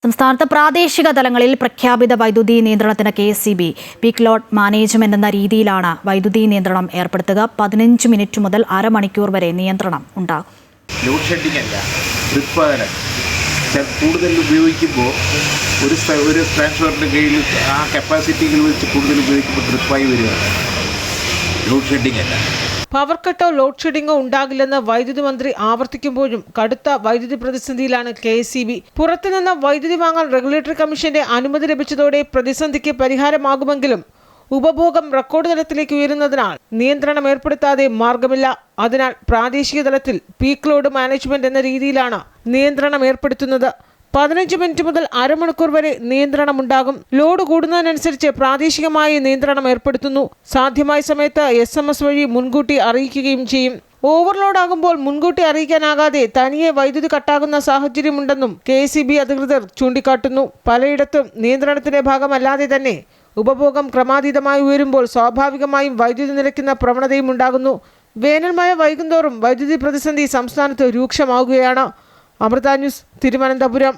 സംസ്ഥാനത്ത് പ്രാദേശിക തലങ്ങളിൽ പ്രഖ്യാപിത വൈദ്യുതി നിയന്ത്രണത്തിന് KSEB പീക്ക് ലോഡ് മാനേജ്മെന്റ് എന്ന രീതിയിലാണ് വൈദ്യുതി നിയന്ത്രണം ഏർപ്പെടുത്തുക. 15 മിനിറ്റ് മുതൽ അരമണിക്കൂർ വരെ നിയന്ത്രണം ഉണ്ടാകും. ലോഡ് ഷെഡിംഗ് അല്ല, ഉത്പാദനം കൂടുതൽ ഉപയോഗിക്കുമ്പോൾ ഒരു ട്രാൻസ്ഫോർമറിൻ്റെ കീഴിൽ ആ കപ്പാസിറ്റികൾ വെച്ച് കൂടുതൽ ഉപയോഗിക്കുമ്പോൾ ട്രിപ്പായി വരികയാണ്. ലോഡ് ഷെഡിംഗ് അല്ല. പവർ കട്ടോ ലോഡ് ഷെഡിങ്ങോ ഉണ്ടാകില്ലെന്ന് വൈദ്യുതി മന്ത്രി ആവർത്തിക്കുമ്പോഴും കടുത്ത വൈദ്യുതി പ്രതിസന്ധിയിലാണ് KSEB. പുറത്തുനിന്ന് വൈദ്യുതി വാങ്ങാൻ റെഗുലേറ്ററി കമ്മീഷന്റെ അനുമതി ലഭിച്ചതോടെ പ്രതിസന്ധിക്ക് പരിഹാരമാകുമെങ്കിലും ഉപഭോഗം റെക്കോർഡ് തലത്തിലേക്ക് ഉയരുന്നതിനാൽ നിയന്ത്രണം ഏർപ്പെടുത്താതെ മാർഗമില്ല. അതിനാൽ പ്രാദേശിക തലത്തിൽ പീക്ക് ലോഡ് മാനേജ്മെന്റ് എന്ന രീതിയിലാണ് നിയന്ത്രണം ഏർപ്പെടുത്തുന്നത്. 15 മിനിറ്റ് മുതൽ അരമണിക്കൂർ വരെ നിയന്ത്രണമുണ്ടാകും. ലോഡ് കൂടുന്നതിനനുസരിച്ച് പ്രാദേശികമായി നിയന്ത്രണം ഏർപ്പെടുത്തുന്നു. സാധ്യമായ സമയത്ത് SMS വഴി മുൻകൂട്ടി അറിയിക്കുകയും ചെയ്യും. ഓവർലോഡ് ആകുമ്പോൾ മുൻകൂട്ടി അറിയിക്കാനാകാതെ തനിയെ വൈദ്യുതി കട്ടാകുന്ന സാഹചര്യമുണ്ടെന്നും KSEB അധികൃതർ ചൂണ്ടിക്കാട്ടുന്നു. പലയിടത്തും നിയന്ത്രണത്തിന്റെ ഭാഗമല്ലാതെ തന്നെ ഉപഭോഗം ക്രമാതീതമായി ഉയരുമ്പോൾ സ്വാഭാവികമായും വൈദ്യുതി നിലയ്ക്കുന്ന പ്രവണതയും ഉണ്ടാകുന്നു. വേനൽ മഴ വൈകുന്തോറും വൈദ്യുതി പ്രതിസന്ധി സംസ്ഥാനത്ത് രൂക്ഷമാവുകയാണ്. അമൃത ന്യൂസ്, തിരുവനന്തപുരം.